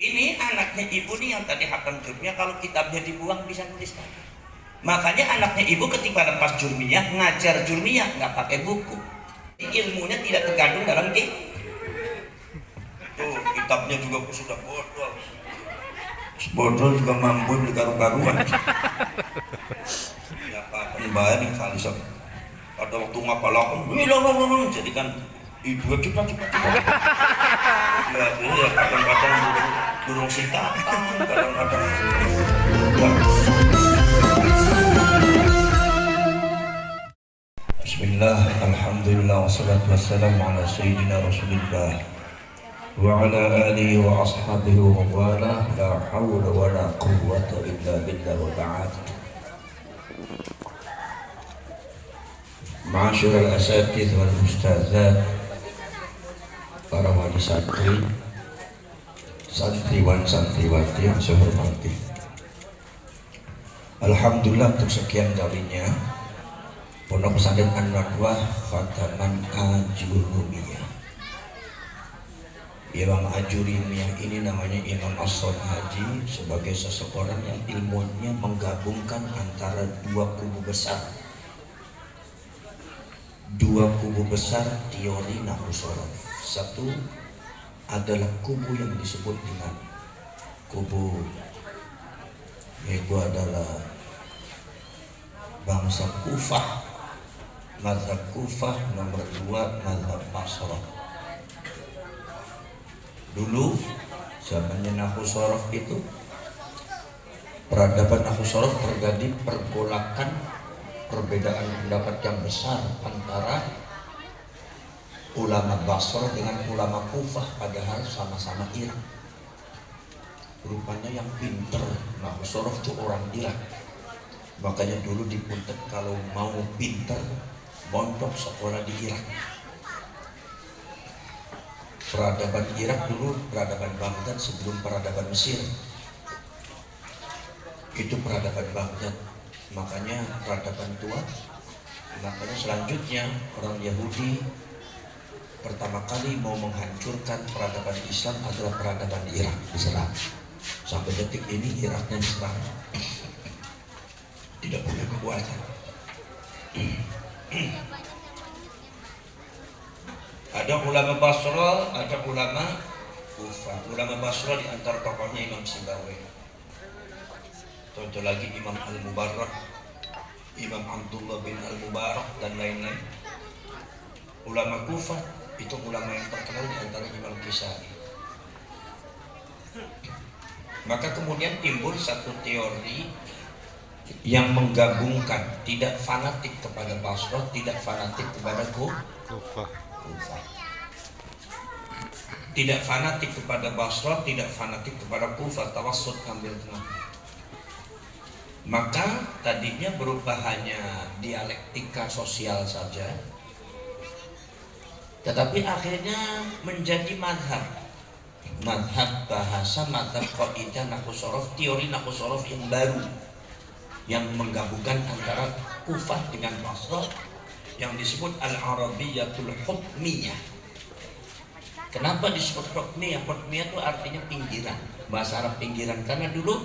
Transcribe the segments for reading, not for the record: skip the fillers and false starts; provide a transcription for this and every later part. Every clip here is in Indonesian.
Ini anaknya ibu nih yang tadi hatam jurmiyah, kalau kitabnya dibuang bisa nulis lagi. Makanya anaknya ibu ketika lepas jurmiyah, ngajar jurmiyah, nggak pakai buku. Ilmunya tidak terkandung dalam tuh, kitabnya juga sudah bodol. Bodol juga mampu di karu-karuan. Ya Pak, bayar nih kali sok. Pada waktu ngapalakan, jadikan ibu cepat. Ya, kadang-kadang burung singkatan, kadang-kadang. Bismillah, alhamdulillah, wassalatu wassalamu ala sayyidina rasulillah wa ala alihi wa ashabihi wa wala, la hawla wa la quwwata illa billah wa ba'd. Ma'asyiral asatidz wal ustazat, para wali santri, santriwan santriwati yang saya hormati. Alhamdulillah untuk sekian kalinya Pondok Pesantren An-Nadwah Khataman Ajurumiyah. Imam Ajurumiyah ini namanya Imam As-Son Haji, sebagai seseorang yang ilmunya menggabungkan antara dua kubu besar teori nahwu shorof. Satu adalah kubu yang disebut dengan kubu, yaitu adalah bangsa Kufah, mazhab Kufah. Nomor dua mazhab Basrah. Dulu zamannya nahwu shorof itu, peradaban nahwu shorof terjadi pergolakan, perbedaan pendapat yang besar antara ulama Basrah dengan ulama Kufah, padahal sama-sama Irak. Rupanya yang pinter nahwu shorof itu orang Irak. Makanya dulu dipuntet kalau mau pinter mondok sekolah di Irak. Peradaban Irak dulu peradaban Baghdad sebelum peradaban Mesir. Itu peradaban Baghdad. Makanya peradaban tua. Makanya selanjutnya orang Yahudi pertama kali mau menghancurkan peradaban Islam adalah peradaban Irak, diserang. Sampai detik ini Iraknya diserang, tidak punya kekuatan. Ada ulama Basrah, ada ulama Kufah. Ulama Basrah di antara tokohnya Imam Sibawi. Contoh lagi Imam Al-Mubarak, Imam Abdullah bin Al-Mubarak dan lain-lain. Ulama Kufah itu ulama yang terkenal di antara Imam Kisai. Maka kemudian timbul satu teori yang menggabungkan, tidak fanatik kepada Basrah, tidak fanatik kepada Kufah. Tidak fanatik kepada Basrah, tidak fanatik kepada Kufah, tawassut, ambil tengah. Maka tadinya berupa hanya dialektika sosial saja, tetapi akhirnya menjadi mazhab bahasa, mazhab qaidah nahwu shorof, teori nahwu shorof yang baru, yang menggabungkan antara Kufah dengan Basrah, yang disebut Al-Arabiyatul Hukmiyah. Kenapa disebut Hukmiyah? Hukmiyah itu artinya pinggiran, bahasa Arab pinggiran. Karena dulu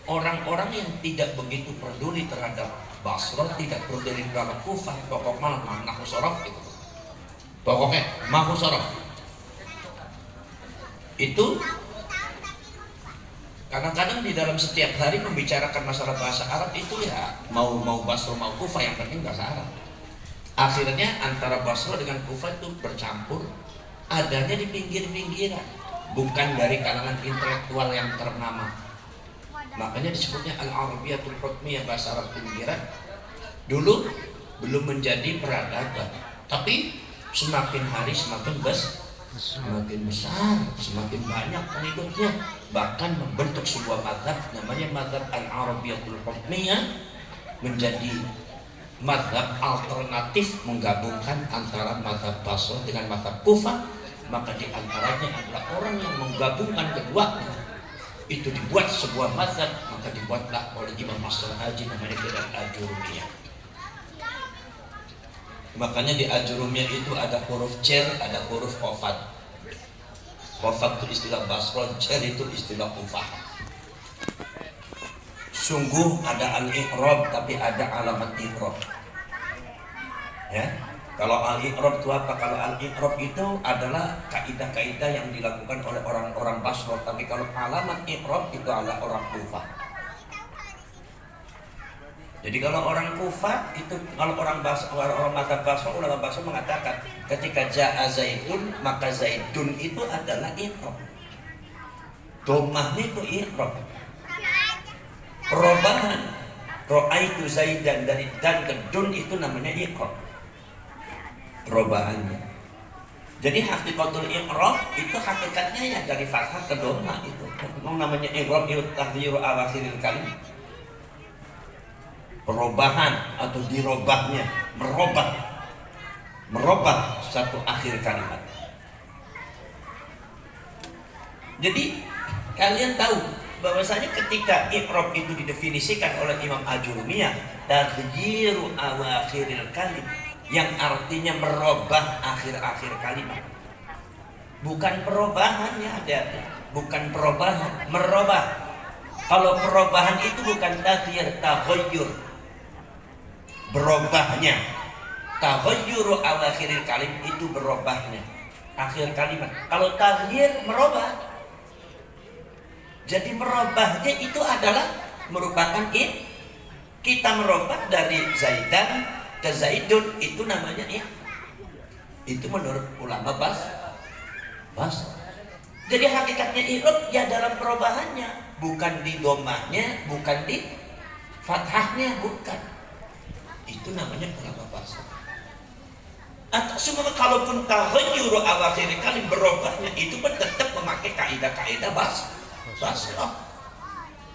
orang-orang yang tidak begitu peduli terhadap Basrah, tidak peduli terhadap Kufah, pokoknya nahwu shorof itu. Pokoknya nahwu shorof itu kadang-kadang di dalam setiap hari membicarakan masalah bahasa Arab itu ya mau Basrah mau Kufah, yang penting bahasa Arab. Akhirnya antara Basrah dengan Kufah itu bercampur, adanya di pinggir-pinggiran, bukan dari kalangan intelektual yang ternama. Makanya disebutnya Al-Arabiyatul Hukmiyah, bahasa Arab pinggiran. Dulu belum menjadi peradaban, tapi semakin hari semakin besar, semakin banyak pengikutnya, bahkan membentuk sebuah mazhab namanya mazhab Al-Arabiyatul Hukmiyah, menjadi mazhab alternatif menggabungkan antara mazhab Basrah dengan mazhab Kufah. Maka di antaranya adalah orang yang menggabungkan keduanya, itu dibuat sebuah mazhab, maka dibuatlah oleh Imam As-Son Haji, namanya kitab Ajurumiyah. Makanya di Ajurumiyah itu ada huruf cer, ada huruf qafat. Kufah itu istilah Basra, jar itu istilah Kufah. Sungguh ada al-i'rab tapi ada alamat i'rab. Ya. Kalau al-i'rab itu apa? Kalau al-i'rab itu adalah kaidah-kaidah yang dilakukan oleh orang-orang Basra, tapi kalau alamat i'rab itu adalah orang Kufah. Jadi kalau orang Kufah itu, kalau orang madzhab Basra, ulama Basra mengatakan ketika ja'a Zaidun maka Zaidun itu adalah i'rab. Dhammahnya itu i'rab. Perubahan Ra'aitu Zaidan dari dan ke dun itu namanya i'rab. Perubahannya. Jadi hakikatul i'rab itu hakikatnya ya dari fathah ke dhamma itu. Namanya i'rab itu taghyiru awakhiril kalim. Perubahan atau dirobahnya, merubah satu akhir kalimat. Jadi kalian tahu bahwasanya ketika i'rab itu didefinisikan oleh Imam Ajurumiyah taghyiru awakhiril kalim, yang artinya merubah akhir-akhir kalimat. Bukan perubahannya, ada bukan perubahan, merubah. Kalau perubahan itu bukan taghyir, taghayyur. Berubahnya. Taghayyuru awakhiril kalim itu berubahnya akhir kalimat. Kalau taghyir merubah. Jadi merubahnya itu adalah merupakan kita merubah dari Zaidan ke Zaidun, itu namanya itu menurut ulama Bas. Jadi hakikatnya i'rab ya dalam perubahannya, bukan di dhammahnya, bukan di fathahnya, bukan. Itu namanya ulama Bas. Atau semua kalaupun taghayyuru awakhir kalim berubahnya itu pun tetap memakai kaidah-kaidah Basrah.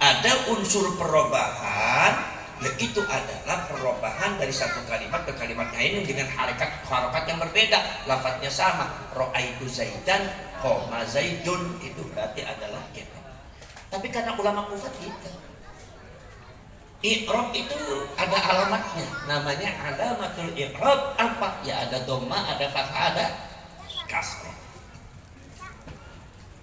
Ada unsur perubahan, yaitu adalah perubahan dari satu kalimat ke kalimat lain dengan harakat yang berbeda, lafadznya sama. Ra'aitu Zaidan, qoma Zaidun, itu berarti adalah i'rab. Tapi karena ulama Kufah gitu, i'rab itu ada alamatnya, namanya alamatul i'rab. Apa? Ya ada dhamma, ada fathah, ada kasrah.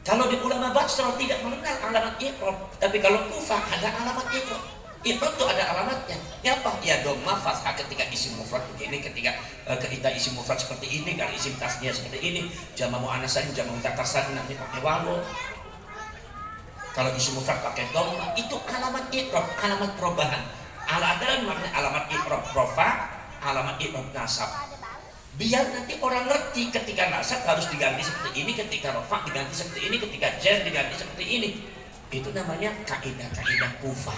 Kalau di ulama Basra tidak mengenal alamat i'rab, tapi kalau Kufah ada alamat i'rab. I'rab itu ada alamatnya. Ya apa? Ya dhamma, fathah ketika isim mufrad begini, ketika isim mufrad seperti ini, kalau isim tasniyah seperti ini, jama' muannats salim, jama' mudzakkar salim nanti pakai wawu. Kalau isim mufrad pakai dhamma, itu alamat i'rab, alamat perubahan. Adalah makna alamat i'rab rafa, alamat i'rab nasab. Biar nanti orang ngerti ketika nasab harus diganti seperti ini, ketika rafa diganti seperti ini, ketika jar diganti seperti ini. Itu namanya kaidah-kaidah Kufah.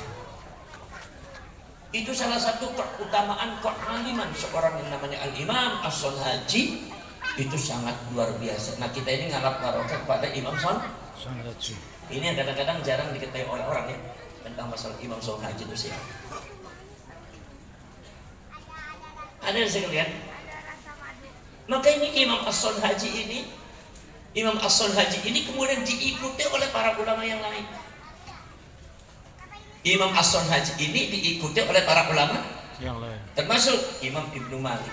Itu salah satu keutamaan kealiman seorang yang namanya Al-Imam As-Sonhaji, itu sangat luar biasa. Nah, kita ini ngarap barokah pada Imam Sonhaji. Ini yang kadang-kadang jarang diketahui oleh orang ya, tentang masalah Imam Sonhaji itu siapa. Ada yang saya lihat. Maka ini Imam As-Sonhaji ini kemudian diikuti oleh para ulama yang lain. Imam As-Sonhaji ini diikuti oleh para ulama yang lain, termasuk Imam Ibnu Malik.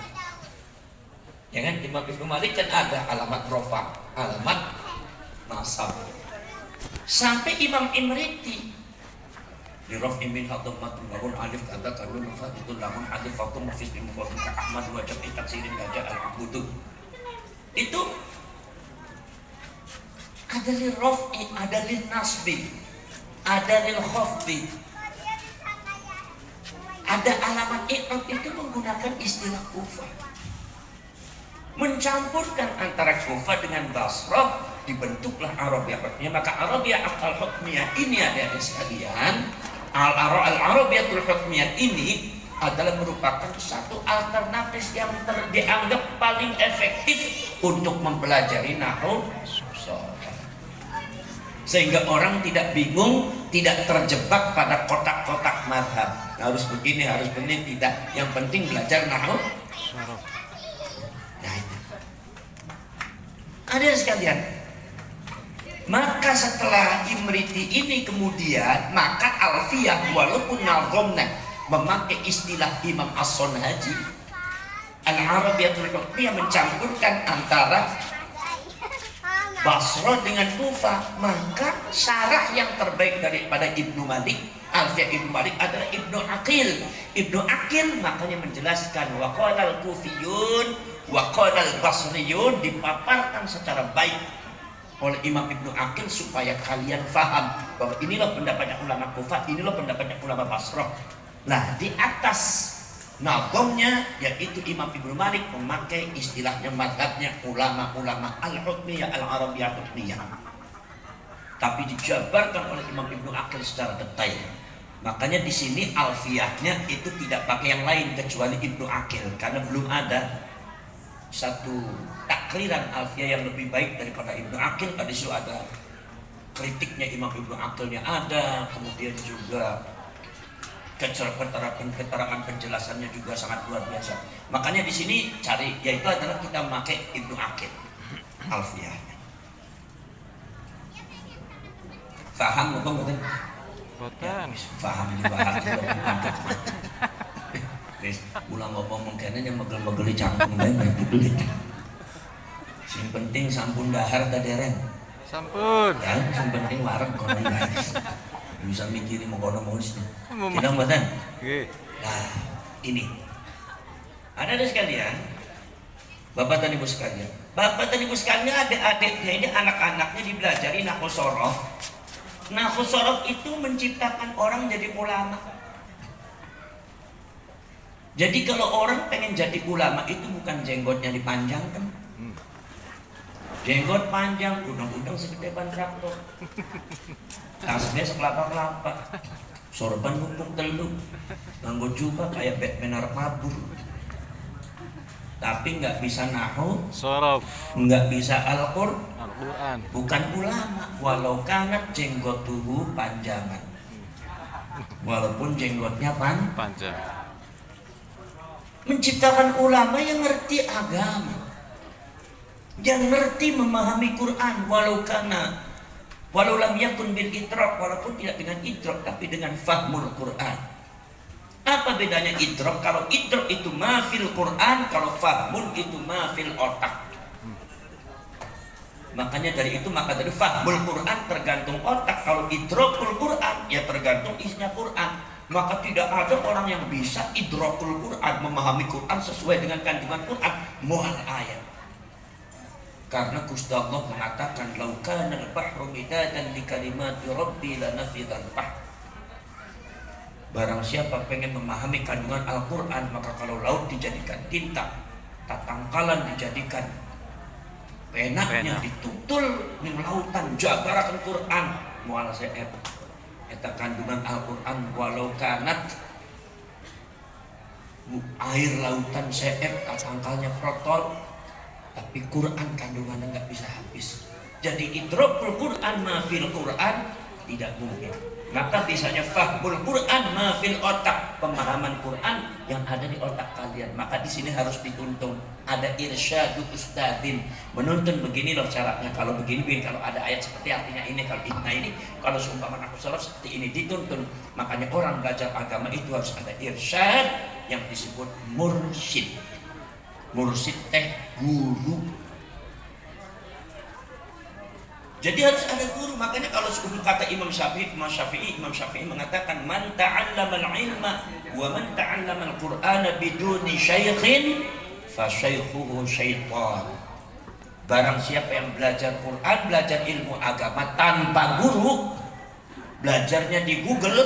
Ya kan, Imam Ibnu Malik kan ada alamat rafa, alamat nasab. Sampai Imam Imriti di raf'in min hadammatun warun alif kata kalun fatitul lamun alif fatum mufis bin mufadil ka Ahmad wa jam'i taksirin gajah al-abudud. Itu ada lil raf'i, ada lil nasbi, ada lil khafdi. Ada alamat i'rab itu menggunakan istilah Kufah. Mencampurkan antara Kufah dengan Basrah, dibentuklah Arabiyah Hukmiyah. Maka Arabiyah al-Hukmiyah ini ada sekalian, Al-Arabiyatul Hukmiyah ini adalah merupakan satu alternatif yang dianggap paling efektif untuk mempelajari nahwu sharaf. Sehingga orang tidak bingung, tidak terjebak pada kotak-kotak mazhab. Harus begini, harus begini, tidak. Yang penting belajar nahwu sharaf. Nah, itu. Ada sekalian. Maka setelah Imriti ini kemudian, maka Alfiyah walaupun nazomna memakai istilah Imam As-Sonhaji, Al-Arabiyatul Hukmiyah mencampurkan antara Basra dengan Kufah, maka syarah yang terbaik daripada Ibnu Malik, Alfiyah Ibnu Malik adalah Ibnu Aqil. Ibnu Aqil makanya menjelaskan wa qala al-Kufiyun wa qala al-Basriyun, dipaparkan secara baik oleh Imam Ibnu Aqil supaya kalian faham bahwa inilah pendapatnya ulama Kufah, inilah pendapatnya ulama Basra. Nah, di atas nazamnya yaitu Imam Ibnu Malik memakai istilahnya madhabnya ulama-ulama al-hukmiyah al-arabiyah hukmiyah, tapi dijabarkan oleh Imam Ibnu Aqil secara detail. Makanya di sini alfiyahnya itu tidak pakai yang lain kecuali Ibnu Aqil, karena belum ada satu takriran alfiyah yang lebih baik daripada Ibnu Aqil. Pada situ ada kritiknya Imam Ibnu Aqilnya ada, kemudian juga keterangan penjelasannya juga sangat luar biasa. Makanya di sini cari, yaitu adalah kita memakai Ibnu Aqil alfiyahnya. Faham apa betul? Boten. Faham juga. Wis ulang ngomong kene yang megel-megeli cangkem bae dibeli. Sing penting sampun dahar ta dereng. Sampun. Ya, sing penting wareg kono guys. Bisa mikirin mau kono mau sih. Kita mboten. Nggih. Nah, ini. Ada sekalian. Bapak dan Ibu sekalian. Bapak dan Ibu sekalian, adik-adiknya ini anak-anaknya dibelajari nahwu sorof. Nahwu sorof itu menciptakan orang jadi ulama. Jadi kalau orang pengen jadi ulama itu bukan jenggotnya dipanjangkan. Jenggot panjang, udang-udang segede ban traktor. Tasnya sekelapa-kelapa. Sorban numpuk teluk. Nganggo jubah kayak Batman arep mabur. Tapi nggak bisa nahwu, Sorof. nggak bisa Al-Qur'an. Al-Quran. Bukan ulama, walau kanat jenggot tubuh panjangan. Walaupun jenggotnya Panjang. menciptakan ulama yang ngerti agama, yang ngerti memahami Quran, walau lam yakun bil idrak, walaupun tidak dengan idrak tapi dengan fahmul Quran. Apa bedanya idrak? Kalau idrak itu mafil Quran, kalau fahmul itu mafil otak. Makanya dari itu, maka dari fahmul Quran tergantung otak, kalau idrakul Quran ya tergantung isinya Quran. Maka tidak ada orang yang bisa idrakul Quran, memahami Quran sesuai dengan kandungan Quran, mual ayat. Karena Gusti Allah mengatakan laukan al-bahru midadan li kalimati rabbi lanafidhal bahr. Barang siapa pengen memahami kandungan Al-Quran, maka kalau laut dijadikan tinta, tatangkalan dijadikan penaknya, ditutul ning lautan jabarakan Quran mual seep. Eta kandungan Al-Quran walau kanat air lautan seep, tatangkalnya protol, tapi Quran kandungannya nggak bisa habis. Jadi idrakul Quran mafil Quran tidak mungkin. Maka bisanya fahmul Quran mafil otak, pemahaman Quran yang ada di otak kalian. Maka di sini harus dituntun, ada irsyadu ustadzin, menuntun begini loh caranya, kalau begini, kalau ada ayat seperti artinya ini, kalau ini, kalau seumpama aku salah seperti ini, dituntun. Makanya orang belajar agama itu harus ada irsyad yang disebut mursyid. Mursyid teh guru. Jadi harus ada guru. Makanya kalau kata Imam Syafi'i mengatakan man ta'allama al-ilma wa man ta'allama al-Qur'ana biduni syaikhin fa syaikhuhu syaitan. Barang siapa yang belajar Quran, belajar ilmu agama tanpa guru, belajarnya di Google,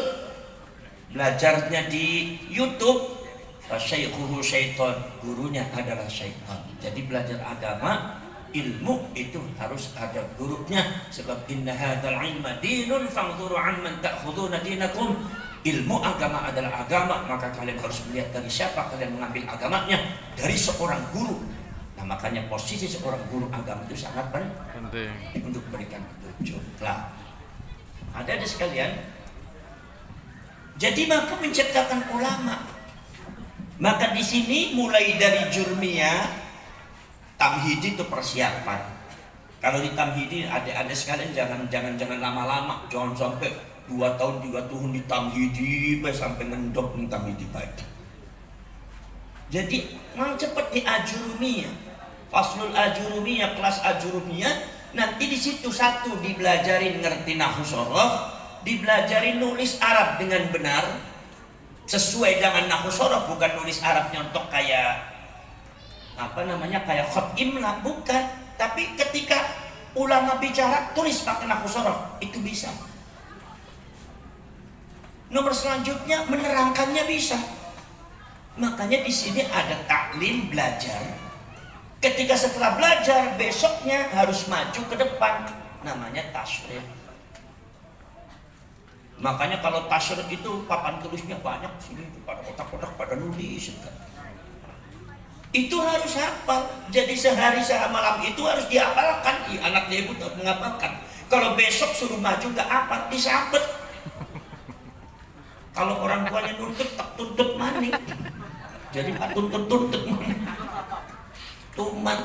belajarnya di YouTube, fa syaikhuhu syaitan, gurunya adalah syaitan. Jadi belajar agama, ilmu itu harus ada gurunya. Sebab inna hadzal ilma dinun fanzuru amman ta'khuduna dinakum. Ilmu agama adalah agama, maka kalian harus melihat dari siapa kalian mengambil agamanya, dari seorang guru. Nah, makanya posisi seorang guru agama itu sangat penting untuk memberikan petunjuk. Lah, ada sekalian. Jadi maka menciptakan ulama. Maka di sini mulai dari jurmiyah, tamhidi itu persiapan. Kalau di tamhidi ada sekalian jangan lama-lama, jangan sampai 2 tahun 3 tahun di tamhidi sampai ngendok nih tamhidi baik. Jadi mau cepat di ajurumiyah, faslul ajurumiyah, kelas ajurumiyah Nanti di situ satu dibelajarin ngerti nahwu sorof, dibelajarin nulis Arab dengan benar sesuai dengan nahwu sorof, bukan nulis Arab nyontok kayak apa namanya kayak khot imla, bukan. Tapi ketika ulama bicara tulis pakai nahwu sorof, itu bisa. Nomor selanjutnya menerangkannya bisa. Makanya di sini ada taklim belajar. Ketika setelah belajar besoknya harus maju ke depan, namanya tasyrih. Makanya kalau tasyrih itu papan tulisnya banyak sini, pada kotak-kotak pada nulis. Itu harus hafal. Jadi sehari semalam itu harus dihafalkan. Anaknya ibu tak menghafalkan. Kalau besok suruh maju nggak hafal, disabet. Kalau orang tuanya nuntut, tak tuntut maning. Jadi tak tuntut maning. Tuman.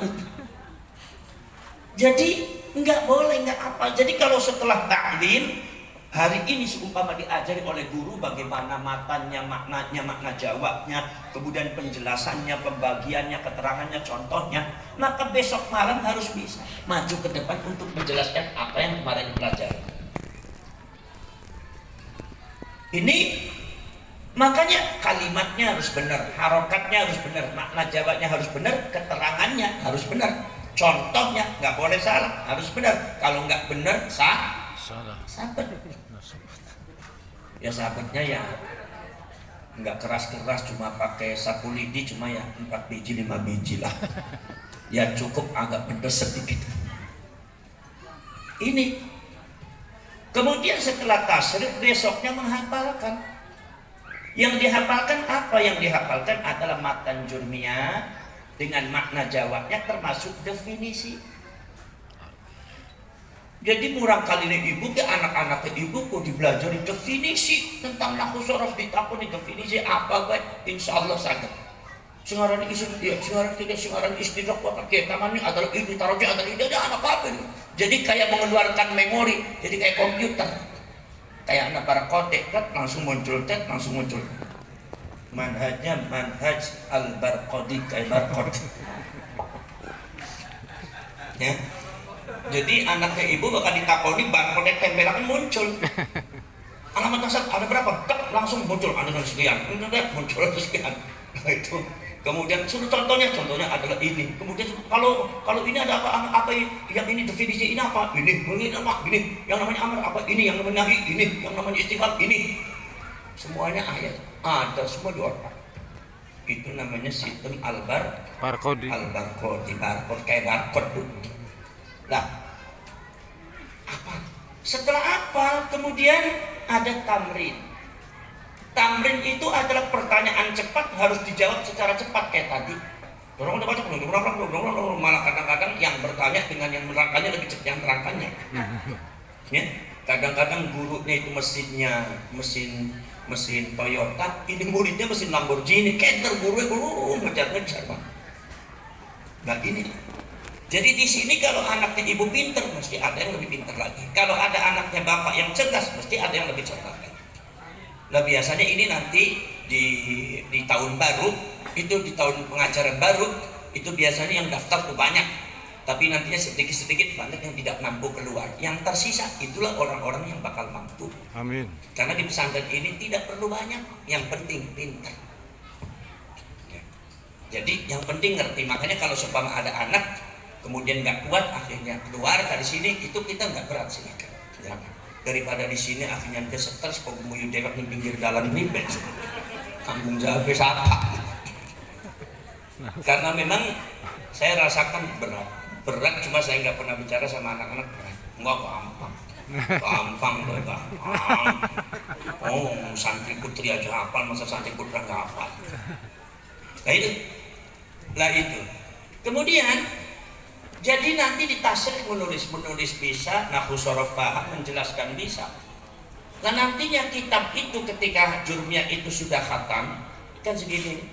Jadi nggak boleh nggak apa. Jadi kalau setelah taklim hari ini seumpama diajari oleh guru bagaimana matanya, maknanya, makna jawabnya, kemudian penjelasannya, pembagiannya, keterangannya, contohnya, maka besok malam harus bisa maju ke depan untuk menjelaskan apa yang kemarin dipelajari. Ini makanya kalimatnya harus benar, harokatnya harus benar, makna jawabnya harus benar, keterangannya harus benar, contohnya nggak boleh salah, harus benar. Kalau nggak benar salah. Sahabat. Ya sahabatnya ya nggak keras-keras, cuma pakai sapu lidi, cuma ya 4 biji 5 biji lah. Ya cukup agak pedas sedikit. Ini. Kemudian setelah tasrif besoknya menghafalkan. Yang dihafalkan apa? Yang dihafalkan adalah matan jurmiyah dengan makna jawabnya termasuk definisi. Jadi murang kali ini ibu ke anak-anak ibu kok dibelajari definisi tentang nahwu sorof, ditakoni definisi apa baik, insya Allah saged. Singaran isim dia, singaran tidak, singaran istidrak apa kita tamannya adalah ini taruhnya adalah ini, ada anak apa ini? Jadi kayak mengeluarkan memori, jadi kayak komputer. Kayak anak para kotek kan langsung muncul tet, langsung muncul. Manhajnya manhaj al-barqadi kayak barcode. Ya. Jadi anaknya ibu bakal ditakoni barcode tempelan muncul. Alamat nasab ada berapa? Tak langsung muncul ada sekian. Muncul sekian. Nah, itu. Kemudian suruh contohnya adalah ini. Kemudian kalau ini ada apa yang ini definisi ini apa? Ini nama ini yang namanya amar apa? Ini yang namanya nahi ini yang namanya istighfar ini. Semuanya ayat ada semua di otak. Itu namanya sistem barcode kayak barcode. Nah, apa? Setelah apa? Kemudian ada tamrin. Tamrin itu adalah pertanyaan cepat harus dijawab secara cepat kayak tadi. Orang udah baca belum? Malah kadang-kadang yang bertanya dengan yang menerangkannya lebih cepat yang terangkannya. Ya, kadang-kadang gurunya itu mesin Toyota, ini muridnya mesin Lamborghini, kenter guru ngejar-ngejar bang. Nah ini. Jadi di sini kalau anaknya ibu pinter, mesti ada yang lebih pinter lagi. Kalau ada anaknya bapak yang cerdas, mesti ada yang lebih cerdas lagi. Nah biasanya ini nanti di tahun baru, itu di tahun pengajaran baru, itu biasanya yang daftar tuh banyak. Tapi nantinya sedikit-sedikit banyak yang tidak mampu keluar. Yang tersisa itulah orang-orang yang bakal mampu. Amin. Karena di pesantren ini tidak perlu banyak, yang penting pintar. Jadi yang penting ngerti. Makanya kalau seumpama ada anak kemudian nggak kuat akhirnya keluar dari sini, itu kita nggak berat silakan. Jangan. Daripada di sini akhirnya ke stres kok muyu dewek di pinggir jalan ribet. Tanggung jawab siapa? Karena memang saya rasakan berat cuma saya nggak pernah bicara sama anak-anak berat. Enggak gampang oh santri putri aja hafal, masa santri putra nggak hafal. Nah itu kemudian jadi nanti di tasrif menulis bisa, nahwu sorof paham, menjelaskan bisa. Nah nantinya kitab itu ketika jurmiyah itu sudah khatam kan segini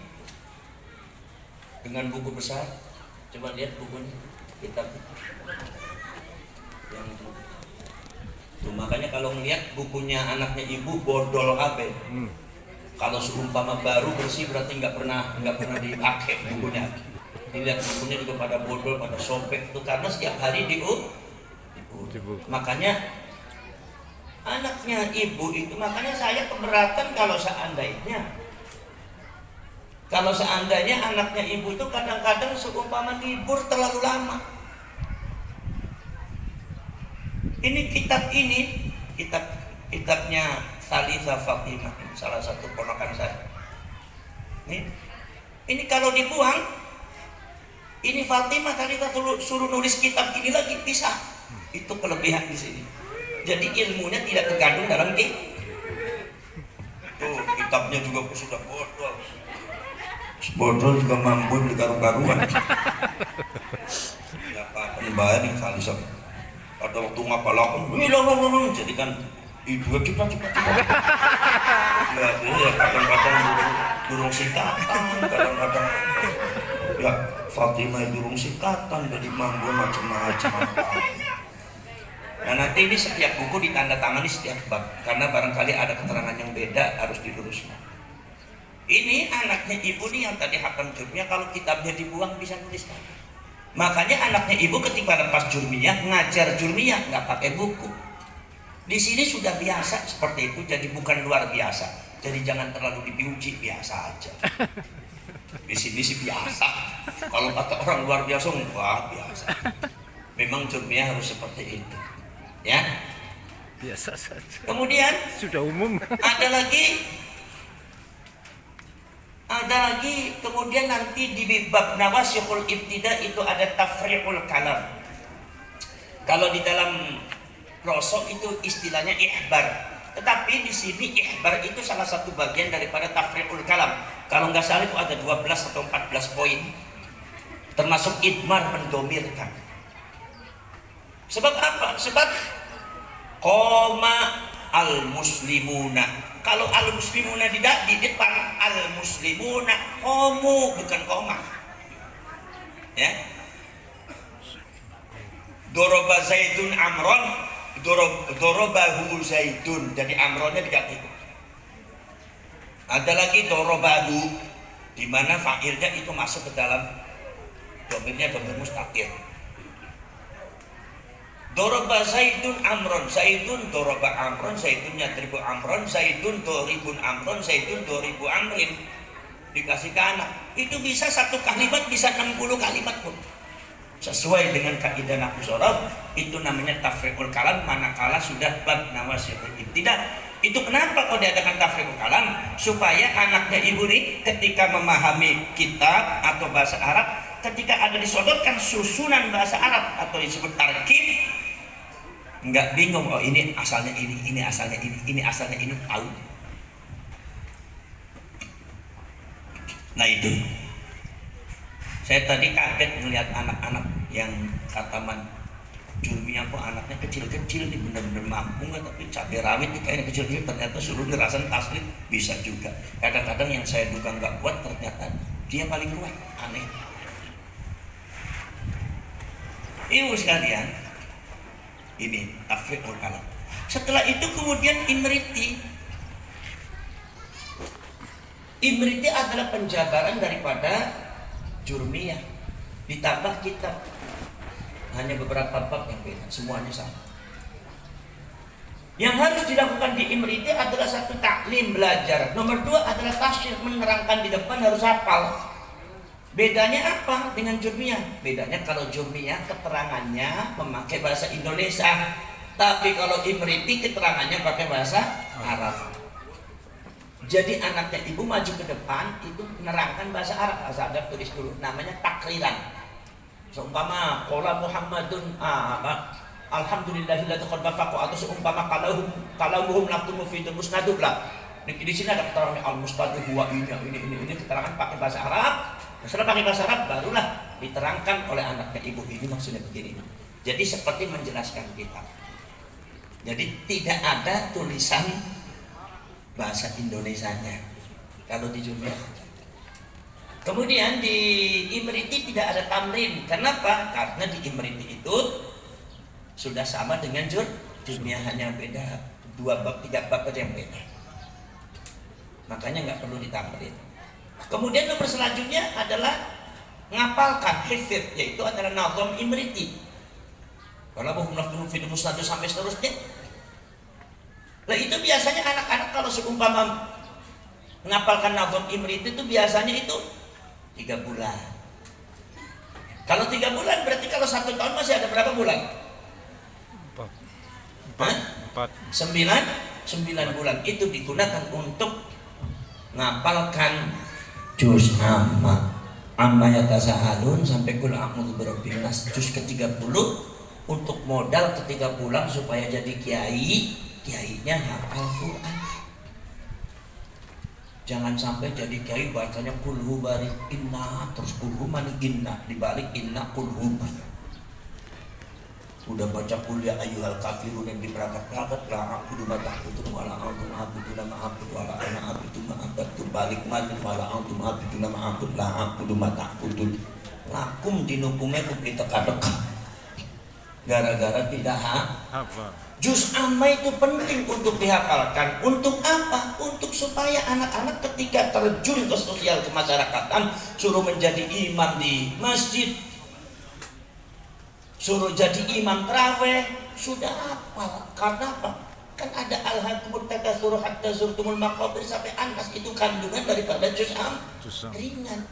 dengan buku besar. Coba lihat bukunya, kitab yang itu. Tuh, makanya kalau ngelihat bukunya anaknya ibu bodol kabeh. Kalau seumpama baru bersih berarti nggak pernah dipakai bukunya. Dilihat bukunya juga pada bodol, pada sobek itu karena setiap hari Makanya anaknya ibu itu, makanya saya keberatan kalau seandainya anaknya ibu itu kadang-kadang seumpama libur terlalu lama. Ini kitabnya Salisa Fatimah, salah satu ponakan saya. Ini kalau dibuang, ini Fatimah tadi suruh nulis kitab ini lagi bisa. Itu kelebihan di sini. Jadi ilmunya tidak tergantung dalam tuh kitabnya juga sudah bodol. Bodol juga mampu di karu-karuan. Ya Pak, bayar nih Salisa. Ada waktu ngapalakan, jadi kan ibu cepat. Ya kadang-kadang durung sikatan, kadang-kadang ya Fatimah durung sikatan, jadi mampu macam-macam. Nah nanti ini setiap buku ditandatangani setiap bab, karena barangkali ada keterangan yang beda harus diluruskan. Ini anaknya ibu nih yang tadi hatam jurmiyah, kalau kitabnya dibuang bisa nuliskan. Makanya anaknya ibu ketika lepas jurmiyah, ngajar jurmiyah nggak pakai buku. Di sini sudah biasa seperti itu, jadi bukan luar biasa. Jadi jangan terlalu dipuji, biasa aja. Di sini sih biasa. Kalau kata orang luar biasa, wah biasa. Memang jurmiyah harus seperti itu, ya. Biasa saja. Kemudian Sudah umum. ada lagi kemudian nanti di bab nawasikhul ibtida itu ada tafriqul kalam. Kalau di dalam rosok itu istilahnya ihbar, tetapi di sini ihbar itu salah satu bagian daripada tafriqul kalam. Kalau nggak salah itu ada 12 atau 14 poin, termasuk idmar, mendomirkan. Sebab apa? Sebab koma al-muslimuna. Kalau al-muslimuna di depan, al-muslimuna komu, bukan koma. Ya. Doroba Zaidun Amron, dorobahu Zaidun. Jadi Amronnya diganti. Ada lagi dorobahu, di mana fa'ilnya itu masuk ke dalam domirnya domir mustaqil. Doroba Zaidun Amron, Zaidun doroba Amron, Zaidun yadribu Amron, Zaidun doribun Amron, Zaidun doribu Amrin. Dikasih ke anak, itu bisa satu kalimat, bisa 60 kalimat pun. Sesuai dengan kaidah nahwu shorof, itu namanya tafriqul kalam, manakala sudah bab nawasikhul ibtida. Itu kenapa kok diadakan tafriqul kalam? Supaya anaknya ibu nih ketika memahami kitab atau bahasa Arab, ketika ada disodorkan susunan bahasa Arab atau disebut tarkib, nggak bingung, oh ini asalnya ini asalnya ini asalnya ini, tahu. Nah itu, saya tadi kaget melihat anak-anak yang kataman jurmiyah, kok anaknya kecil-kecil nih, bener-bener mampu nggak, tapi cabai rawit nih kayaknya kecil-kecil, ternyata suruh dirasain taslit bisa juga. Kadang-kadang yang saya duga nggak kuat, ternyata dia paling kuat, aneh. Ibu sekalian, ini tafriqul kalam. Setelah itu kemudian imriti. Imriti adalah penjabaran daripada jurmiyah, ditambah kitab. Hanya beberapa bab yang beda, semuanya sama. Yang harus dilakukan di imriti adalah satu, taklim, belajar. Nomor 2 adalah tafsir, menerangkan di depan, harus hafal. Bedanya apa dengan jurmiyah? Bedanya kalau jurmiyah keterangannya memakai bahasa Indonesia, tapi kalau imriti keterangannya pakai bahasa Arab. Jadi anaknya ibu maju ke depan itu menerangkan bahasa Arab. Bahasa Arab tulis dulu, namanya takriran. Seumpama qala Muhammadun alhamdulillahilladzi qad wafaqo, atau seumpama kalamuhum naktumu fi musnadub lah. Di sini ada keterangan al-mustadu huwa ini keterangan pakai bahasa Arab. Setelah pakai bahasa Arab barulah diterangkan oleh anaknya ibu, ini maksudnya begini. Jadi seperti menjelaskan kitab. Jadi tidak ada tulisan bahasa Indonesianya kalau di jurmiyah. Kemudian di imriti tidak ada tamrin. Kenapa? Karena di imriti itu sudah sama dengan jurmiyah, hanya beda 2 bab 3 bab aja yang beda. Makanya nggak perlu ditamrin. Kemudian nomor selanjutnya adalah ngapalkan hifdz, yaitu adalah nazam imriti. Kalau hum lafdhum fi musnad sampai seterusnya. Nah itu biasanya anak-anak kalau seumpama menghafalkan nazam imrit itu biasanya itu 3 bulan. Kalau 3 bulan berarti kalau 1 tahun masih ada berapa bulan? 9 bulan itu digunakan untuk ngapalkan juz amma yatasaalun sampai kul a'udzu birabbin nas juz ke-30 untuk modal ketika pulang supaya jadi kiainya hafal Quran. Jangan sampai jadi kiai bacanya kulhu balik inna terus kulhu man inna dibalik inna kulhu. Udah baca kuliah ayyuhal kafirun yang diperangkat-perangkat la a'budu ma ta'budun wa la antum a'buduna ma a'budu wa la ana a'budu ma a'budu balik malik wa la antum a'buduna ma a'budu la a'budu ma ta'budun lakum dinukume kubli teka-teka gara-gara tidak hafal. Juz amma itu penting untuk dihafalkan. Untuk apa? Untuk supaya anak-anak ketika terjun ke sosial kemasyarakatan, suruh menjadi imam di masjid, suruh jadi imam tarawih, sudah hafal. Karena apa? Kan ada al-hakumut takasur hatta zurtumul maqabir sampai Anas itu kandungan daripada juz ringan.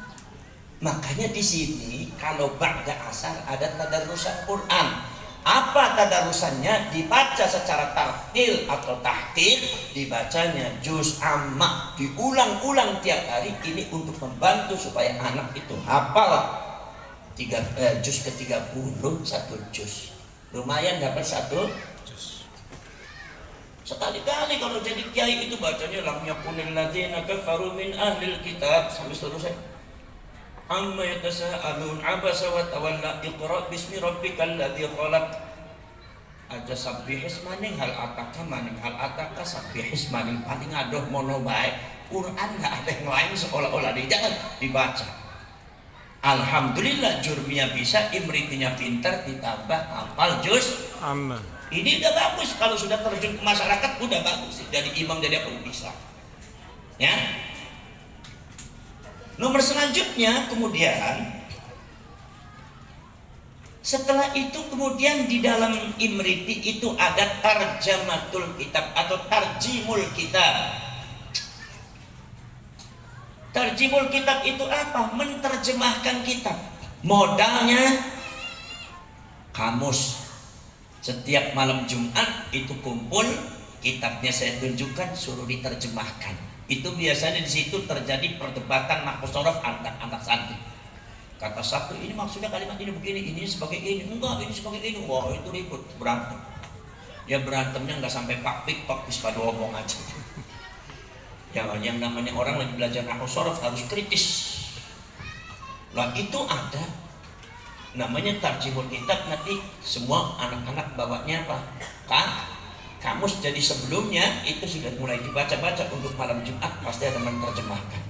Makanya di sini kalau ba'da asar ada tadarusan Quran. Apa tadarusannya? Dibaca secara tartil atau tahqiq, dibacanya juz amma, diulang-ulang tiap hari. Ini untuk membantu supaya anak itu hafal juz ke-30 1 juz. Lumayan dapat 1 juz. Sekali-kali kalau jadi kiai itu bacanya lam yakunil ladzina kafaru min ahlil kitab sampai seterusnya. Amma yatasaalun abasa wa tawalla iqra bismi rabbikal ladzi khalaq. Aja sabbihis maning hal ataka sabbihis maning paling adoh mono bae. Quran enggak ada yang lain seolah-olah jangan dibaca. Alhamdulillah jurminya bisa, imritinya pintar, ditambah hafal juz amma. Ini udah bagus kalau sudah terjun ke masyarakat, udah bagus. Jadi imam jadi apa bisa. Ya. Nomor selanjutnya kemudian setelah itu kemudian di dalam imriti itu ada tarjamatul kitab atau tarjimul kitab. Tarjimul kitab itu apa? Menerjemahkan kitab. Modalnya kamus. Setiap malam Jumat itu kumpul, kitabnya saya tunjukkan, suruh diterjemahkan. Itu biasanya di situ terjadi perdebatan nahwu antar anak santri. Kata satu, ini maksudnya kalimat ini begini, ini sebagai ini, enggak, ini sebagai ini. Wah, itu ribut, berantem. Ya berantemnya enggak sampai pak-pik, pada ngomong aja. Yang namanya orang lagi belajar nahwu harus kritis. Lah itu ada namanya tarjimul kitab, nanti semua anak-anak bawanya apa? Kamus. Jadi sebelumnya itu sudah mulai dibaca-baca untuk malam Jumat, pasti ada menerjemahkan.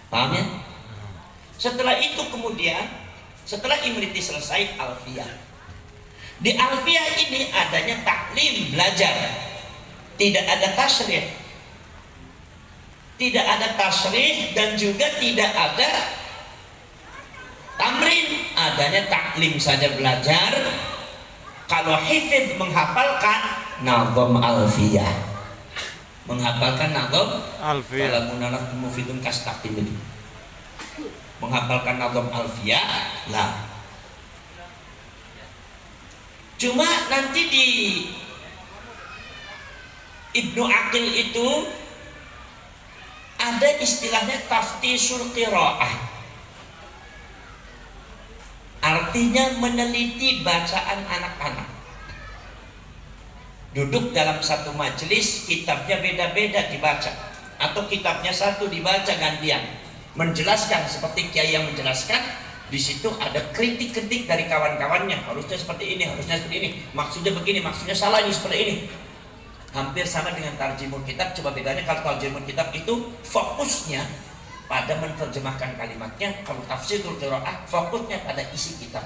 Paham ya? Setelah itu kemudian setelah imriti selesai alfiyah. Di alfiyah ini adanya taklim, belajar. Tidak ada tasrih. Tidak ada tasrih dan juga tidak ada tamrin. Adanya taklim saja, belajar. Kalau hifdz menghafalkan nazam alfiyah, menghafalkan nazam alfiyah. Kalau munalaf mufidun kastaqim itu menghafalkan nazam alfiyah lah. Cuma nanti di Ibnu Aqil itu ada istilahnya taftisul qiraah. Artinya meneliti bacaan anak-anak. Duduk dalam satu majelis, kitabnya beda-beda dibaca, atau kitabnya satu dibaca gantian. Menjelaskan seperti kiai yang menjelaskan, di situ ada kritik-kritik dari kawan-kawannya. Harusnya seperti ini, harusnya seperti ini. Maksudnya begini, maksudnya salah ini seperti ini. Hampir sama dengan tarjimul kitab, coba bedanya kalau tarjimul kitab itu fokusnya pada menerjemahkan kalimatnya. Kalau tafsirul qiraah fokusnya pada isi kitab.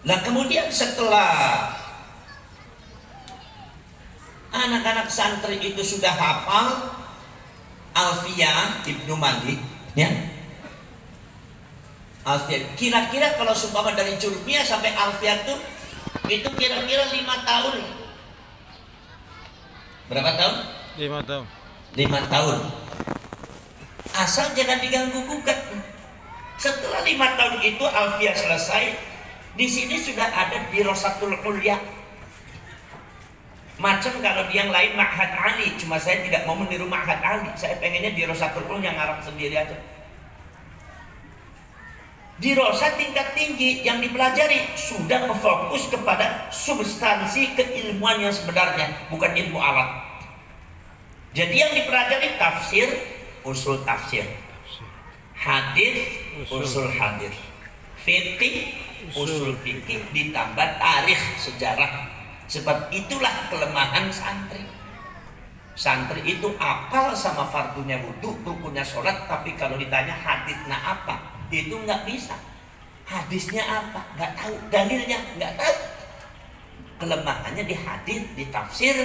Nah kemudian setelah anak-anak santri itu sudah hafal Alfiyah Ibnu Malik, ya, Alfiah. Kira-kira kalau seumpama dari Jurmiyah sampai Alfiah tuh itu kira-kira 5 tahun. Berapa tahun? 5 tahun. 5 tahun. Asal jangan diganggu gugat. Setelah 5 tahun itu Alfiah selesai, di sini sudah ada Dirasatul Ulya. Macam kalau yang lain Ma'had Ali, cuma saya tidak mau meniru Ma'had Ali. Saya pengennya Dirasatul Ulya ngarang sendiri aja. Dirasa tingkat tinggi yang dipelajari sudah fokus kepada substansi keilmuan yang sebenarnya, bukan ilmu alat. Jadi yang dipelajari tafsir, usul tafsir, hadis, usul hadis, fikih, usul fikih, ditambah tarikh, sejarah. Sebab itulah kelemahan santri. Santri itu apal sama fardunya wudu, rukunnya sholat, tapi kalau ditanya hadisnya apa, itu nggak bisa. Hadisnya apa? Nggak tahu. Dalilnya nggak tahu. Kelemahannya di hadis, di tafsir,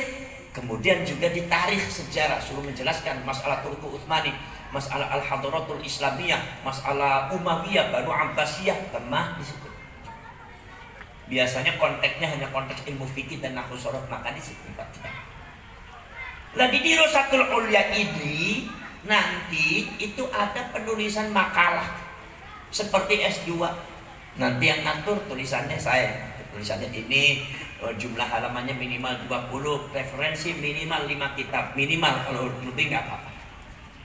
kemudian juga di tarikh, sejarah. Suruh menjelaskan masalah Turku Utsmani, masalah Al-Hadaratul Islamiyah, masalah Umayyah, Banu Abbasiyah, lemah di situ. Biasanya konteksnya hanya konteks ilmu fikih dan nahwu shorof, maka di situ tempatnya. Lah di Dirasatul Ulya ini nanti itu ada penulisan makalah seperti S2. Nanti yang ngatur tulisannya saya. Tulisannya ini jumlah halamannya minimal 20, referensi minimal 5 kitab, minimal, kalau lebih nggak apa-apa.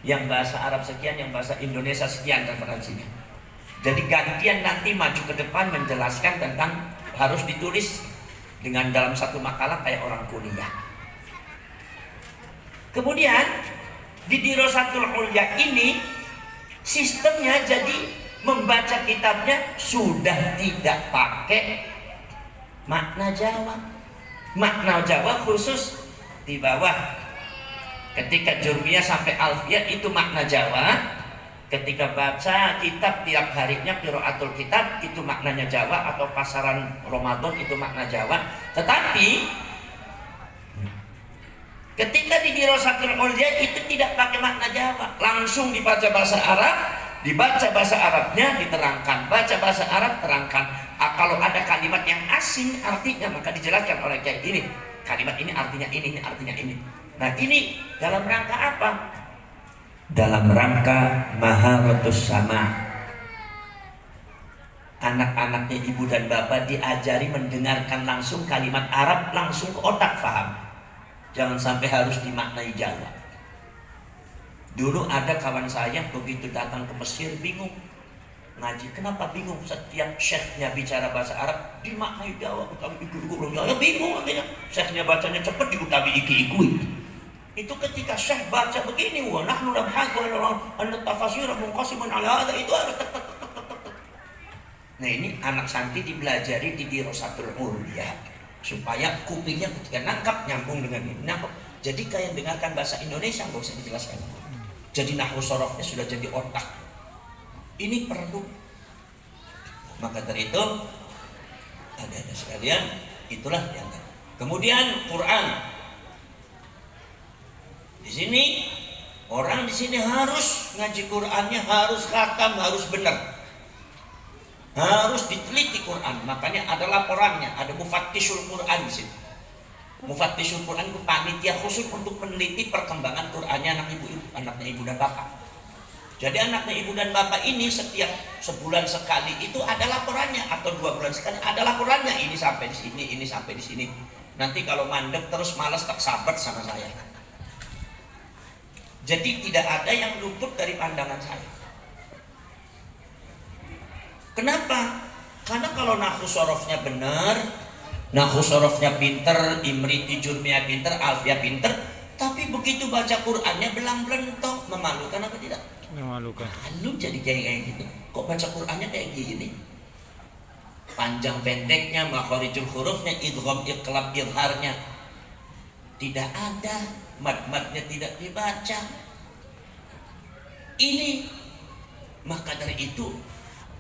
Yang bahasa Arab sekian, yang bahasa Indonesia sekian referensinya. Jadi gantian nanti maju ke depan menjelaskan tentang, harus ditulis dengan dalam satu makalah kayak orang kuliah. Kemudian di Dirasatul Ulya ini sistemnya jadi membaca kitabnya sudah tidak pakai makna Jawa. Makna Jawa khusus di bawah. Ketika Jurmiyah sampai Alfiah itu makna Jawa. Ketika baca kitab tiap harinya qiraatul kitab itu maknanya Jawa, atau pasaran Ramadan itu makna Jawa. Tetapi ketika di Dirasatul Ulya itu tidak pakai makna Jawa, langsung dibaca bahasa Arab, dibaca bahasa Arabnya diterangkan, baca bahasa Arab terangkan. Kalau ada kalimat yang asing artinya maka dijelaskan oleh kayak ini. Kalimat ini artinya ini artinya ini. Nah ini dalam rangka apa? Dalam rangka maharatus sama. Anak-anaknya ibu dan bapak diajari mendengarkan langsung kalimat Arab langsung ke otak, paham. Jangan sampai harus dimaknai Jawa. Dulu ada kawan saya begitu datang ke Mesir bingung ngaji. Kenapa bingung? Setiap syekhnya bicara bahasa Arab dimaknai Jawa, utawi iku-iku belum Jawa, bingung akhirnya. Syekhnya bacanya cepat diutawi iki-ikui. Itu ketika syekh baca begini, wa nahnu nabhasu an tafasir munqasimun ala hadza, itu harus tek. Nah ini anak santri dipelajari di Dirasatul Ulya supaya kupingnya ketika nangkap nyambung dengan ini, nangkap. Jadi kayak dengarkan bahasa Indonesia nggak usah dijelaskan. Jadi nahwu sorofnya sudah jadi otak. Ini perlu. Maka dari itu ada sekalian, itulah yang. Kemudian Quran. Di sini orang di sini harus ngaji Qurannya, harus khatam, harus benar. Harus diteliti Quran. Makanya ada laporannya, ada mufattishul Quran di sini. Mufattishul Quran itu panitia khusus untuk meneliti perkembangan Qurannya anaknya ibu dan bapak. Jadi anaknya ibu dan bapak ini setiap sebulan sekali itu ada laporannya, atau 2 bulan sekali ada laporannya. Ini sampai di sini, ini sampai di sini. Nanti kalau mandek terus malas tak sabar sama saya. Jadi tidak ada yang luput dari pandangan saya. Kenapa? Karena kalau nahwu sorofnya benar, nahwu sorofnya pinter, Imriti Jurmiyah pinter, Alfiah pinter, tapi begitu baca Qurannya belang-belentok, memalukan apa tidak? Memalukan. Lu jadi kayak gitu. Kok baca Qurannya kayak gini? Panjang pendeknya, makharijul hurufnya, idgham, iqlab, izharnya tidak ada, mad-madnya tidak dibaca. Ini maka dari itu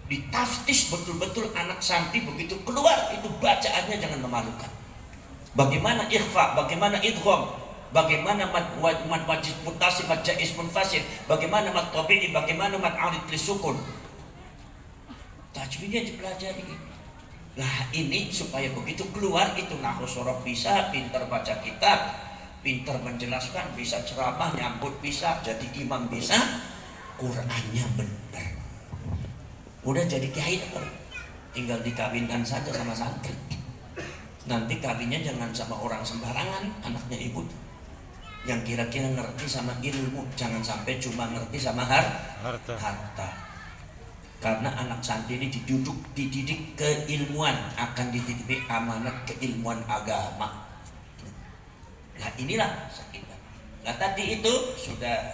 ditaftis betul-betul anak santri begitu keluar itu bacaannya jangan memalukan. Bagaimana ikhfa, bagaimana idgham, bagaimana mad wajib mutasil, mad jaiz munfasil, bagaimana mad tabi'i, bagaimana mad arid lisukun. tajwidnya dipelajari. Nah ini supaya begitu keluar itu nahwu sorof bisa, pinter baca kitab, pinter menjelaskan, bisa ceramah, nyambut bisa, jadi imam bisa, Qurannya benar. Udah jadi kiai dah, tinggal dikawinkan saja sama santri. Nanti kawinnya jangan sama orang sembarangan, anaknya ibu, yang kira-kira ngerti sama ilmu, jangan sampai cuma ngerti sama harta. Karena anak santri ini dididik keilmuan, akan dititipi amanat keilmuan agama. Nah inilah kita. Nah tadi itu sudah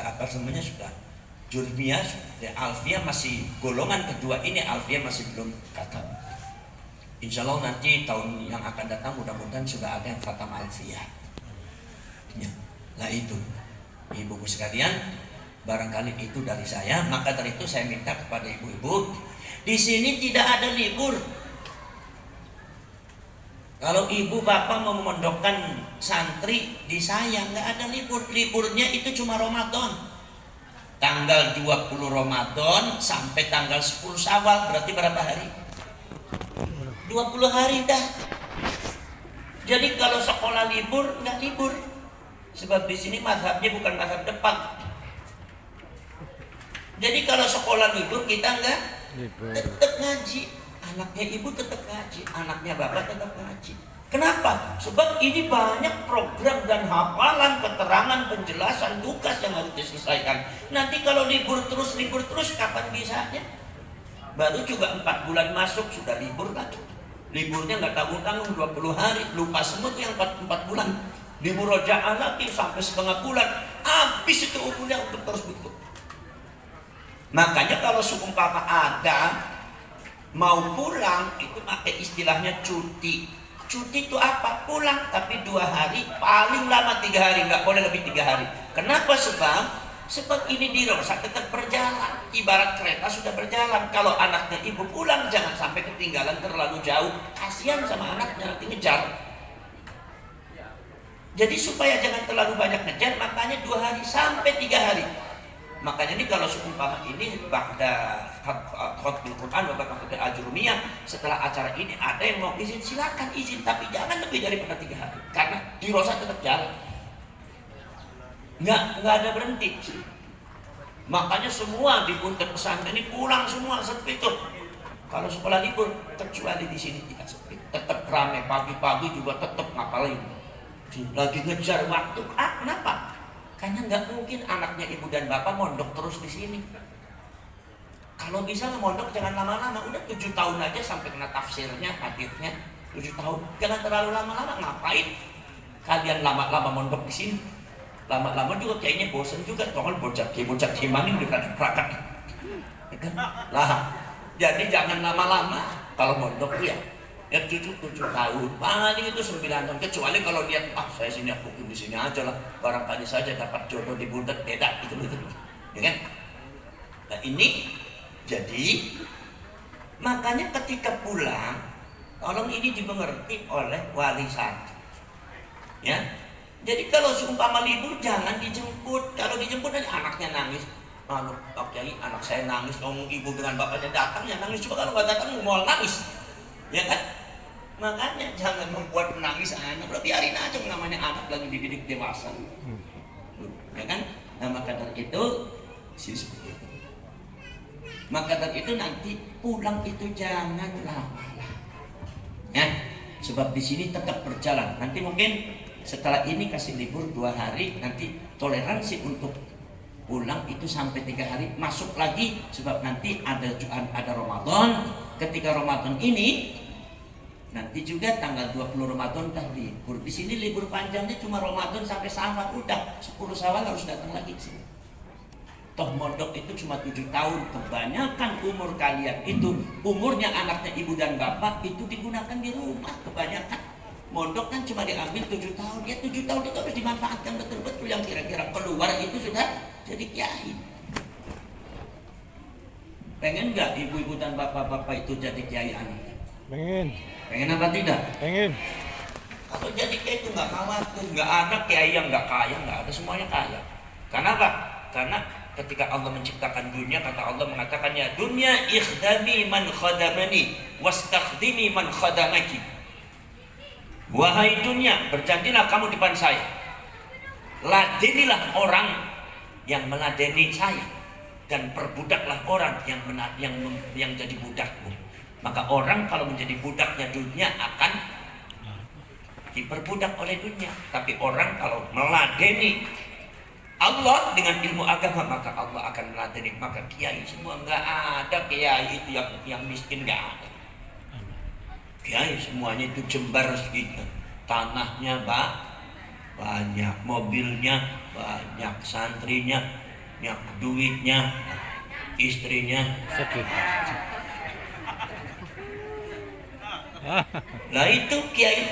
apa namanya, sudah jurmiyah, alfiyah masih golongan kedua ini, alfiyah masih belum khatam. Insya Allah nanti tahun yang akan datang mudah-mudahan sudah ada yang khatam alfiyah. Ya. Nah itu ibu-ibu sekalian, barangkali itu dari saya. Maka dari itu saya minta kepada ibu-ibu, di sini tidak ada libur. Kalau ibu bapak mau memondokkan santri di saya, nggak ada libur. Liburnya itu cuma Ramadan, tanggal 20 Ramadan sampai tanggal 10 Syawal, berarti berapa hari? 20 hari dah. Jadi kalau sekolah libur, nggak libur. Sebab di sini mazhabnya bukan mazhab depan. Jadi kalau sekolah libur kita enggak tetap ngaji. Anaknya ibu tetap ngaji, anaknya bapak tetap ngaji. Kenapa? Sebab ini banyak program dan hafalan, keterangan, penjelasan, tugas yang harus diselesaikan. Nanti kalau libur terus kapan bisanya? Baru juga 4 bulan masuk sudah libur lagi. Liburnya nggak tanggung-tanggung 20 hari, lupa semua tuh yang 4 bulan. Libur roja'ah lagi sampai setengah bulan, habis itu umurnya untuk terus begitu. Makanya kalau seumpama ada mau pulang itu pakai istilahnya cuti. Cuti itu apa? Pulang tapi 2 hari, paling lama 3 hari, nggak boleh lebih 3 hari. Kenapa? Sebab ini di Rosa tetap berjalan. Ibarat kereta sudah berjalan. Kalau anaknya ibu pulang jangan sampai ketinggalan terlalu jauh. Kasihan sama anaknya nanti ngejar. Jadi supaya jangan terlalu banyak ngejar, makanya 2 hari sampai 3 hari. Makanya ini kalau seumpama ini pada khutbah Quran, bapak ajrumiyah, setelah acara ini ada yang mau izin, silakan izin, tapi jangan lebih daripada 3 hari, karena di Rosa tetap jalan, nggak ada berhenti. Makanya semua di punten pesantren ini pulang semua sepi tuh. Kalau sekolah libur, kecuali di sini tidak sepi, tetap ramai, pagi-pagi juga tetap ngapalin, lagi ngejar waktu. Kenapa? Karena nggak mungkin anaknya ibu dan bapak mondok terus di sini. Kalau bisa mondok jangan lama-lama, udah 7 tahun aja sampai kena tafsirnya, haditsnya 7 tahun. Jangan terlalu lama-lama, ngapain kalian lama-lama mondok di sini? Lama-lama juga kayaknya bosan juga, jangan bocah kimanin dekat perangkat. Lah, jadi jangan lama-lama kalau mondok ya. Ya 7 tahun, paling itu 9 tahun. Kecuali kalau dia, saya sini aku di sini aja lah, barangkali saja dapat jodoh di budak, beda itu, ya kan? Nah ini, jadi makanya ketika pulang, tolong ini dimengerti oleh wali santri, ya. Jadi kalau seumpama libur jangan dijemput. Kalau dijemput nanti anaknya nangis. Oke, anak saya nangis, ngomong ibu dengan bapaknya datang ya nangis. Coba kalau nggak datang mau nangis, ya kan? Makanya jangan membuat menangis anak, biarin aja, namanya anak lagi dididik dewasa, ya kan? Nah maka dari itu seperti itu. Maka dari itu nanti pulang itu jangan lama-lama, ya. Sebab di sini tetap berjalan. Nanti mungkin setelah ini kasih libur 2 hari, nanti toleransi untuk pulang itu sampai 3 hari, masuk lagi. Sebab nanti ada Ramadan. Ketika Ramadan ini nanti juga tanggal 20 Ramadan dah libur. Di sini libur panjangnya cuma Ramadan sampai Syawal, udah 10 Syawal harus datang lagi ke sini. Toh mondok itu cuma 7 tahun. Kebanyakan umur kalian itu, umurnya anaknya ibu dan bapak itu digunakan di rumah. Kebanyakan mondok kan cuma diambil 7 tahun. Ya 7 tahun itu harus dimanfaatkan betul-betul. Yang kira-kira keluar itu sudah jadi kiai. Pengen nggak ibu-ibu dan bapak-bapak itu jadi kiai anaknya? Pengen apa tidak? Pengen. Kalau jadi kiai itu nggak khawatir, nggak ada kiai yang nggak kaya, nggak ada, semuanya kaya. Karena apa? Karena Ketika Allah menciptakan dunia, kata Allah mengatakan, ya dunia ikhdami man khadamani wastakhdimi man khadamaki. Wahai dunia, berjanjilah kamu di depan saya, ladenilah orang yang meladeni saya, dan perbudaklah orang yang jadi budakmu. Maka orang kalau menjadi budaknya dunia akan diperbudak oleh dunia. Tapi orang kalau meladeni Allah dengan ilmu agama, maka Allah akan meladeni. Maka kiai semua, nggak ada kiai itu yang miskin, nggak ada. Kiai semuanya itu jembar rezekinya, tanahnya banyak, mobilnya banyak, santrinya banyak, duitnya, istrinya Sakit. Lah itu kiai.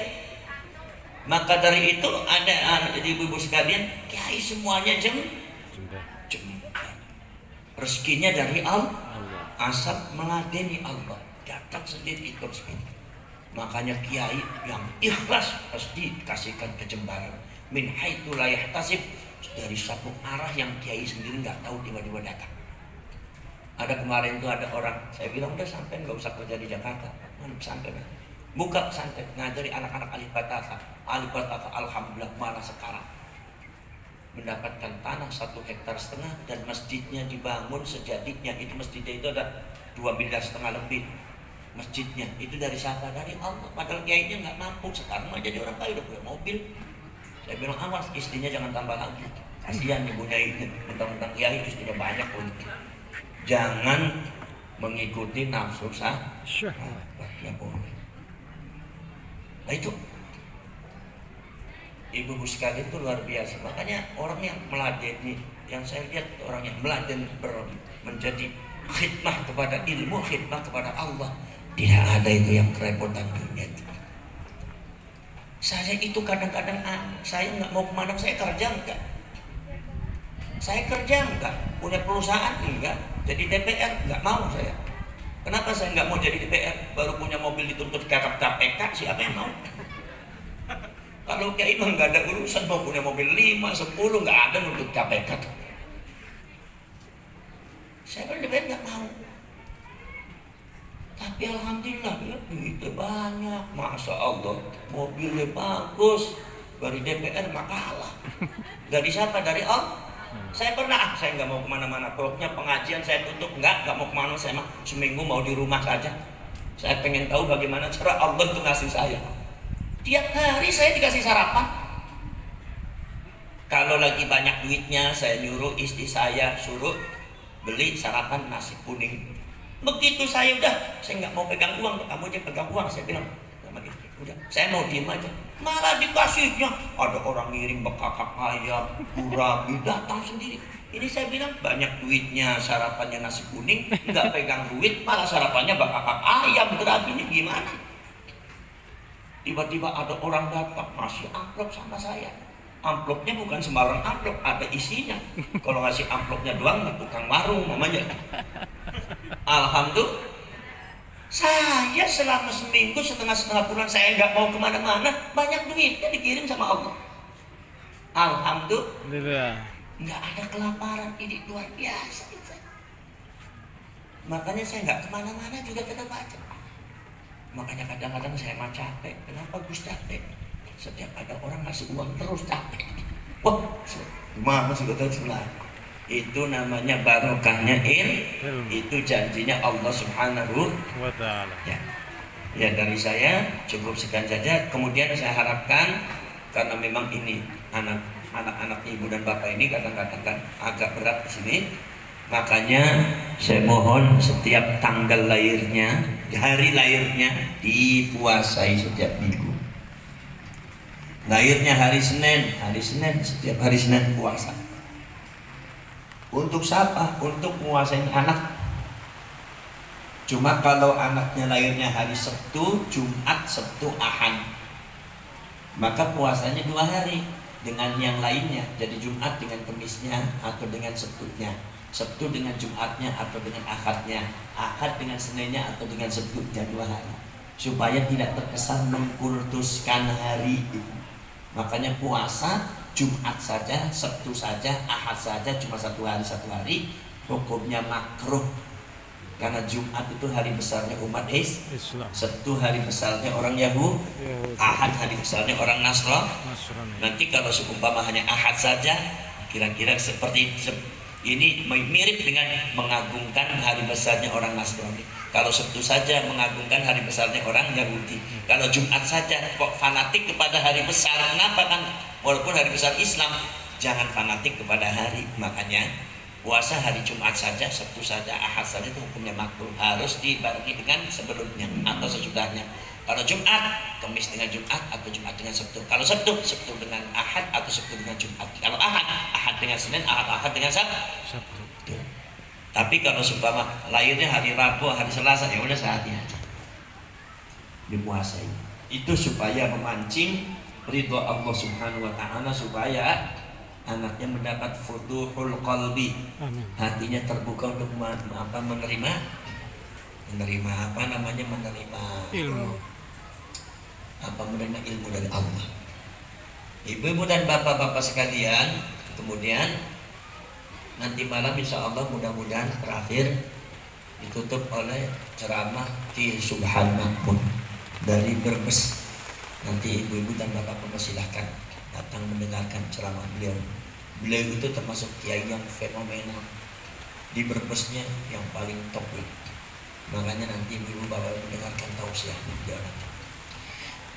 Maka dari itu ada ibu-ibu sekalian, kiai semuanya jembar. Rezekinya dari Allah, asal meladeni Allah, datang sendiri itu rezeki. Makanya kiai yang ikhlas pasti dikasihkan kejembaran. Min haitsu la yahtasib, dari satu arah yang kiai sendiri nggak tahu tiba-tiba datang. Ada kemarin tuh ada orang, saya bilang udah sampai nggak usah kerja di Jakarta, pesantren, buka pesantren, ngajari anak-anak alif fatahah, alhamdulillah malah sekarang mendapatkan tanah 1,5 hektar dan masjidnya dibangun sejadinya. Itu masjidnya itu ada 2,5 miliar lebih. Masjidnya itu dari siapa? Dari Allah. Padahal kiainya nggak mampu. Sekarang mah jadi orang kaya, udah punya mobil. Saya bilang awas, istrinya jangan tambah lagi, kasihan ibunya itu, mentang-mentang kiai istrinya banyak pun. Jangan mengikuti nafsu ya boleh. Nah itu ibu-ibu sekalian itu luar biasa. Makanya orang yang meladeni, yang saya lihat orang yang meladeni menjadi khidmah kepada ilmu, khidmah kepada Allah, tidak ada itu yang kerepotan dunia itu. Saya itu kadang-kadang saya nggak mau kemana, saya kerja enggak. Saya kerja enggak, punya perusahaan enggak, jadi DPR enggak mau saya. Kenapa saya nggak mau jadi DPR? Baru punya mobil dituntut KPK, siapa yang mau? Kalau kiai mah nggak ada urusan, mau punya mobil 5, 10, nggak ada nuntut KPK. Saya kan DPR nggak mau. Tapi alhamdulillah ya, duitnya banyak, masya Allah, mobilnya bagus. Dari DPR mah kalah. Dari siapa? Dari Allah. Saya pernah, saya nggak mau kemana-mana. Pokoknya pengajian saya tutup, nggak mau kemana. Saya mah seminggu mau di rumah saja. Saya pengen tahu bagaimana cara Allah itu ngasih saya. Tiap hari saya dikasih sarapan. Kalau lagi banyak duitnya, saya nyuruh istri saya suruh beli sarapan nasi kuning. Begitu saya nggak mau pegang uang, kamu aja pegang uang. Saya bilang sama istri, udah, saya mau diem aja. Malah dikasihnya, ada orang ngirim bekakak ayam, gurami, datang sendiri. Ini saya bilang banyak duitnya, sarapannya nasi kuning, nggak pegang duit, malah sarapannya bekakak ayam, gurami, ini gimana? Tiba-tiba ada orang datang, masih amplop sama saya. Amplopnya bukan sembarang amplop, ada isinya. Kalau ngasih amplopnya doang, tukang warung namanya. Alhamdulillah, saya selama seminggu, setengah bulan saya nggak mau kemana-mana, banyak duitnya dikirim sama Allah. Alhamdulillah, nggak ada kelaparan, ini luar biasa. Makanya saya nggak kemana-mana juga tetap aja. Makanya kadang-kadang saya mah capek. Kenapa Gus capek? Setiap ada orang ngasih uang terus capek. Wah, gimana sih kata sebelah? Itu namanya barokahnya itu janjinya Allah Subhanahu wa Ta'ala. Ya dari saya cukup sekian saja. Kemudian saya harapkan, karena memang ini anak-anak ibu dan bapak ini kadang-kadang kan agak berat di sini, makanya saya mohon setiap tanggal lahirnya, hari lahirnya dipuasai setiap minggu. Lahirnya hari Senin, setiap hari Senin puasa. Untuk siapa? Untuk menguasai anak. Cuma kalau anaknya lahirnya hari Sabtu, Jumat, Sabtu, Ahad, maka puasanya 2 hari dengan yang lainnya. Jadi Jumat dengan Kemisnya atau dengan Sabtunya, Sabtu dengan Jumatnya atau dengan Ahadnya, Ahad dengan Seninnya atau dengan Sabtunya 2 hari, supaya tidak terkesan mengkultuskan hari itu. Makanya puasa Jumat saja, Sabtu saja, Ahad saja, cuma satu hari, hukumnya makruh. Karena Jumat itu hari besarnya umat Islam. Sabtu hari besarnya orang Yahudi, Ahad hari besarnya orang Nasrani. Nanti kalau seumpama hanya Ahad saja, kira-kira seperti ini mirip dengan mengagungkan hari besarnya orang Nasrani. Kalau Sabtu saja mengagungkan hari besarnya orang Yahudi. Kalau Jumat saja kok fanatik kepada hari besar. Kenapa kan? Walaupun hari besar Islam, jangan fanatik kepada hari. Makanya puasa hari Jumat saja, Sabtu saja, Ahad saja itu hukumnya makruh. Harus dibarengi dengan sebelumnya atau sesudahnya. Kalau Jumat, Kamis dengan Jumat atau Jumat dengan Sabtu. Kalau Sabtu, Sabtu dengan Ahad atau Sabtu dengan Jumat. Kalau Ahad, Ahad dengan Senin, Ahad dengan Sabtu. Tapi kalau seumpama lahirnya hari Rabu, hari Selasa, ya udah saatnya aja dipuasai. Itu supaya memancing ridho Allah Subhanahu wa taala, supaya anaknya mendapat futuhul qalbi. Amin. Hatinya terbuka untuk menerima ilmu dari Allah. Ibu-ibu dan bapak-bapak sekalian, kemudian nanti malam insya Allah mudah-mudahan terakhir ditutup oleh ceramah di Subhan Mahmud dari Brebes. Nanti ibu-ibu dan bapak silahkan datang mendengarkan ceramah beliau. Beliau itu termasuk kiai yang fenomenal di Brebesnya, yang paling top. Makanya nanti ibu-ibu bapak mendengarkan tausiah beliau nanti.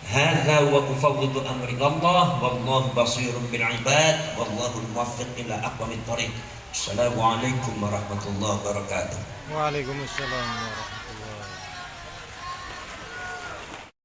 Hadza wa ufawwidu amri Allah wallahu basirun bil ibad wallahu muwaffiq ila aqwamit thoriq. Assalamualaikum warahmatullahi wabarakatuh. Waalaikumsalam warahmatullahi wabarakatuh.